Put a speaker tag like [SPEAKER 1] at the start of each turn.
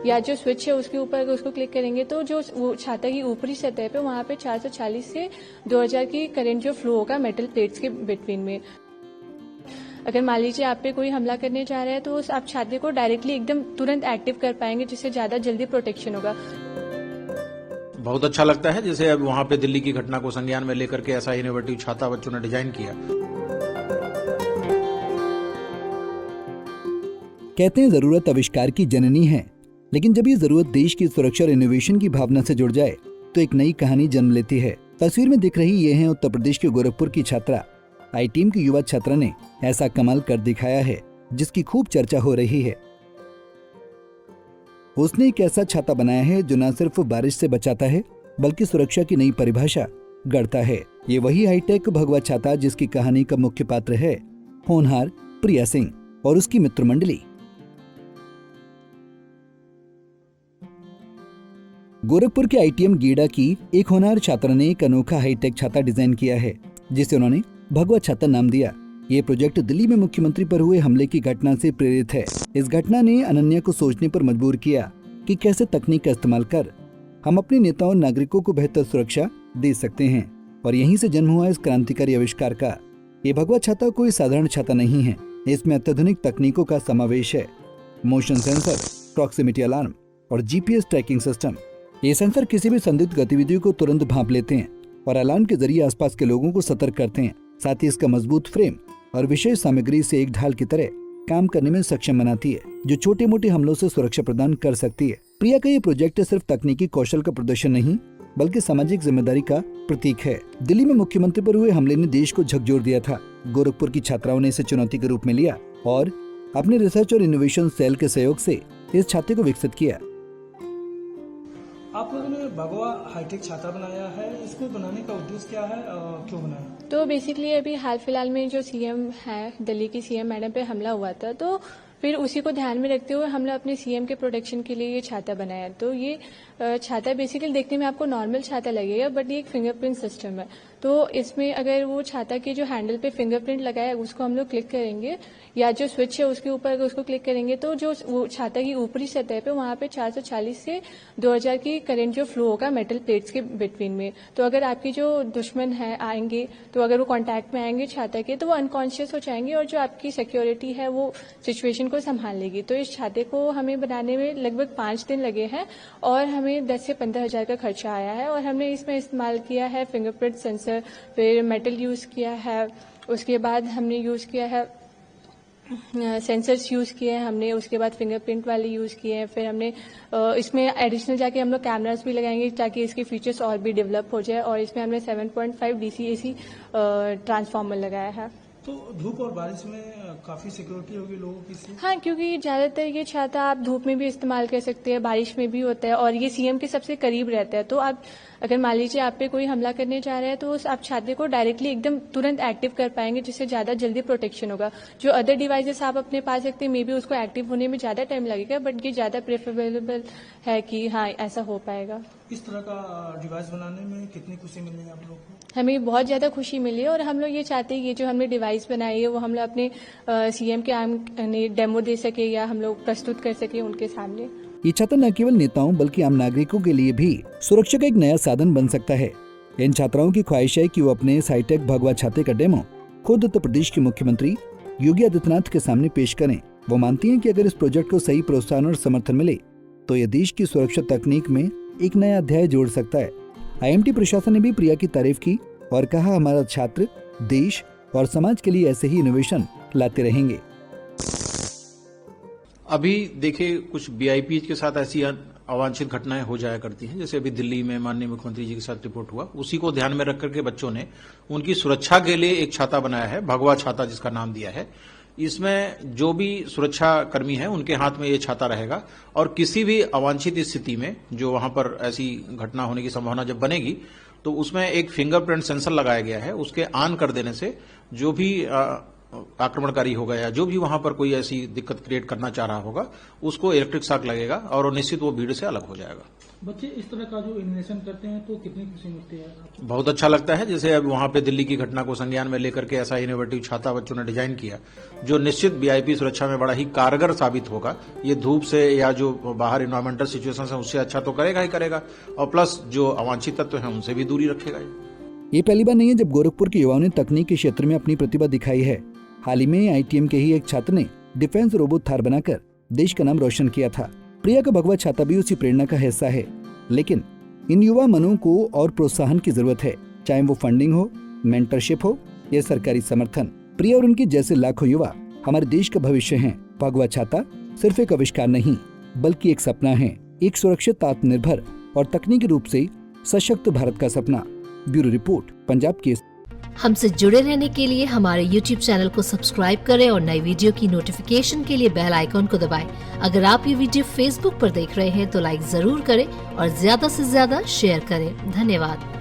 [SPEAKER 1] या जो स्विच है उसके ऊपर अगर उसको क्लिक करेंगे तो जो वो छाता की ऊपरी सतह पे वहां पे 440 से 2000 की करंट जो फ्लो होगा मेटल प्लेट्स के बिटवीन में। अगर मान लीजिए आप पे कोई हमला करने जा रहा है तो आप छाते को डायरेक्टली एकदम तुरंत एक्टिव कर पाएंगे, जिससे ज्यादा जल्दी प्रोटेक्शन होगा।
[SPEAKER 2] बहुत अच्छा लगता है जैसे अब वहां पे दिल्ली की घटना को संज्ञान में लेकर के ऐसा इनोवेटिव छाता बच्चों ने डिजाइन किया।
[SPEAKER 3] कहते हैं जरूरत आविष्कार की जननी है, लेकिन जब ये जरूरत देश की सुरक्षा और इनोवेशन की भावना से जुड़ जाए तो एक नई कहानी जन्म लेती है। तस्वीर में दिख रही ये है उत्तर प्रदेश के गोरखपुर की छात्रा। आई-टीम की युवा छात्रा ने ऐसा कमाल कर दिखाया है जिसकी खूब चर्चा हो रही है। उसने एक ऐसा छाता बनाया है जो न सिर्फ बारिश से बचाता है बल्कि सुरक्षा की नई परिभाषा गढ़ता है। ये वही हाईटेक भगवा छाता जिसकी कहानी का मुख्य पात्र है होनहार प्रिया सिंह और उसकी मित्र मंडली। गोरखपुर के आईटीएम गीडा की एक होनहार छात्रा ने एक अनोखा हाईटेक छाता डिजाइन किया है जिसे उन्होंने भगवा छाता नाम दिया। ये प्रोजेक्ट दिल्ली में मुख्यमंत्री पर हुए हमले की घटना से प्रेरित है। इस घटना ने अनन्या को सोचने पर मजबूर किया कि कैसे तकनीक का इस्तेमाल कर हम अपने नेताओं और नागरिकों को बेहतर सुरक्षा दे सकते हैं, और यहीं से जन्म हुआ इस क्रांतिकारी आविष्कार का। ये भगवा छाता कोई साधारण छाता नहीं है, इसमें अत्याधुनिक तकनीकों का समावेश है। मोशन सेंसर, प्रॉक्सिमिटी अलार्म और जीपीएस ट्रैकिंग सिस्टम। ये सेंसर किसी भी संदिग्ध गतिविधियों को तुरंत भांप लेते हैं और अलार्म के जरिए आसपास के लोगों को सतर्क करते हैं। साथ ही इसका मजबूत फ्रेम और विशेष सामग्री से एक ढाल की तरह काम करने में सक्षम बनाती है, जो छोटे मोटे हमलों से सुरक्षा प्रदान कर सकती है। प्रिया का ये प्रोजेक्ट सिर्फ तकनीकी कौशल का प्रदर्शन नहीं बल्कि सामाजिक जिम्मेदारी का प्रतीक है। दिल्ली में मुख्यमंत्री पर हुए हमले ने देश को झकझोर दिया था। गोरखपुर की छात्राओं ने इसे चुनौती के रूप में लिया और अपने रिसर्च और इनोवेशन सेल के सहयोग से इस छाते को विकसित किया।
[SPEAKER 4] आप लोगों ने भगवा हाईटेक छाता बनाया है, इसको बनाने का उद्देश्य क्या है, क्यों बनाया?
[SPEAKER 1] तो बेसिकली अभी हाल फिलहाल में जो सीएम है, दिल्ली की सीएम मैडम पे हमला हुआ था, तो फिर उसी को ध्यान में रखते हुए हमने अपने सीएम के प्रोटेक्शन के लिए ये छाता बनाया। तो ये छाता बेसिकली देखने में आपको नॉर्मल छाता लगेगा, बट ये एक फिंगरप्रिंट सिस्टम है। तो इसमें अगर वो छाता के जो हैंडल पे फिंगरप्रिंट लगा है उसको हम लोग क्लिक करेंगे या जो स्विच है उसके ऊपर अगर उसको क्लिक करेंगे तो जो वो छाता की ऊपरी सतह पे वहां पे 440 से 2000 की करंट जो फ्लो होगा मेटल प्लेट्स के बिटवीन में। तो अगर आपके जो दुश्मन है आएंगे तो अगर वो कांटेक्ट में आएंगे छाता के तो वो अनकॉन्शियस हो जाएंगे और जो आपकी सिक्योरिटी है वो सिचुएशन को संभाल लेगी। तो इस छाते को हमें बनाने में लगभग 5 दिन लगे हैं और हमें 10 से 15 हजार का खर्चा आया है। और हमने इसमें इस्तेमाल किया है फिंगरप्रिंट सेंसर, फिर मेटल यूज किया है, उसके बाद हमने यूज किया है सेंसर्स यूज किए हैं हमने, उसके बाद फिंगरप्रिंट वाले यूज किए हैं। फिर हमने इसमें एडिशनल जाके हम लोग कैमरास भी लगाएंगे ताकि इसके फीचर्स और भी डेवलप हो जाए। और इसमें हमने 7.5 डीसी एसी ट्रांसफार्मर लगाया है।
[SPEAKER 4] तो धूप और बारिश में काफी सिक्योरिटी होगी लोगों की इससे? हाँ,
[SPEAKER 1] क्योंकि ज्यादातर ये छाता आप धूप में भी इस्तेमाल कर सकते हैं, बारिश में भी होता है और ये सीएम के सबसे करीब रहता है। तो आप अगर मान लीजिए आप पे कोई हमला करने जा रहा है तो आप छाते को डायरेक्टली एकदम तुरंत एक्टिव कर पाएंगे, जिससे ज्यादा जल्दी प्रोटेक्शन होगा। जो अदर डिवाइसेस आप अपने पास रखते हैं मे बी उसको एक्टिव होने में ज्यादा टाइम लगेगा, बट ये ज्यादा प्रेफरेबल है कि हाँ ऐसा हो पाएगा।
[SPEAKER 4] इस तरह का डिवाइस बनाने में कितनी खुशी मिली आप लोग को?
[SPEAKER 1] हमें बहुत ज्यादा खुशी मिली है और हम लोग ये चाहते हैं ये जो हमने डिवाइस बनाई है वो हम लोग अपने सीएम के आगे डेमो दे सके या हम लोग प्रस्तुत कर सके उनके सामने।
[SPEAKER 3] ये छाता न केवल नेताओं बल्कि आम नागरिकों के लिए भी सुरक्षा का एक नया साधन बन सकता है। इन छात्राओं की ख्वाहिश है कि वो अपने इस हाईटेक भगवा छाते का डेमो खुद उत्तर प्रदेश के मुख्यमंत्री योगी आदित्यनाथ के सामने पेश करें। वो मानती हैं कि अगर इस प्रोजेक्ट को सही प्रोत्साहन और समर्थन मिले तो यह देश की सुरक्षा तकनीक में एक नया अध्याय जोड़ सकता है। आईएमटी प्रशासन ने भी प्रिया की तारीफ की और कहा, हमारा छात्र देश और समाज के लिए ऐसे ही इनोवेशन लाते रहेंगे।
[SPEAKER 2] अभी देखिए कुछ वीआईपी के साथ ऐसी अवांछित घटनाएं हो जाया करती हैं, जैसे अभी दिल्ली में माननीय मुख्यमंत्री जी के साथ रिपोर्ट हुआ। उसी को ध्यान में रख करके बच्चों ने उनकी सुरक्षा के लिए एक छाता बनाया है, भगवा छाता जिसका नाम दिया है। इसमें जो भी सुरक्षा कर्मी है उनके हाथ में ये छाता रहेगा और किसी भी अवांछित स्थिति में जो वहां पर ऐसी घटना होने की संभावना जब बनेगी तो उसमें एक फिंगरप्रिंट सेंसर लगाया गया है। उसके ऑन कर देने से जो भी आक्रमणकारी होगा या जो भी वहां पर कोई ऐसी दिक्कत क्रिएट करना चाह रहा होगा, उसको इलेक्ट्रिक शॉक लगेगा और निश्चित वो भीड़ से अलग हो जाएगा।
[SPEAKER 4] बच्चे इस तरह का जो इनोवेशन करते हैं तो कितनी खुशी मिलती है आपको?
[SPEAKER 2] बहुत अच्छा लगता है। जैसे अब वहां पे दिल्ली की घटना को संज्ञान में लेकर के ऐसा इनोवेटिव छाता बच्चों ने डिजाइन किया जो निश्चित वीआईपी सुरक्षा में बड़ा ही कारगर साबित होगा। ये धूप से या जो बाहर इन्वायरमेंटल सिचुएशन है उससे अच्छा तो करेगा ही करेगा, और प्लस जो अवांछित तत्व हैं उनसे भी दूरी रखेगा।
[SPEAKER 3] ये पहली बार नहीं है जब गोरखपुर के युवाओं ने तकनीक के क्षेत्र में अपनी प्रतिभा दिखाई है। हाल ही में आईटीएम के ही एक छात्र ने डिफेंस रोबोट थार बनाकर देश का नाम रोशन किया था। प्रिया का भगवा छाता भी उसी प्रेरणा का हिस्सा है। लेकिन इन युवा मनों को और प्रोत्साहन की जरूरत है, चाहे वो फंडिंग हो, मेंटरशिप हो या सरकारी समर्थन। प्रिया और उनके जैसे लाखों युवा हमारे देश का भविष्य हैं। भगवा छाता सिर्फ एक आविष्कार नहीं बल्कि एक सपना है, एक सुरक्षित, आत्मनिर्भर और तकनीकी रूप से सशक्त भारत का सपना। Bureau report, Punjab Kesari.
[SPEAKER 5] हमसे जुड़े रहने के लिए हमारे YouTube चैनल को सब्सक्राइब करें और नई वीडियो की नोटिफिकेशन के लिए बेल आइकॉन को दबाएं। अगर आप ये वीडियो Facebook पर देख रहे हैं तो लाइक जरूर करें और ज्यादा से ज्यादा शेयर करें। धन्यवाद।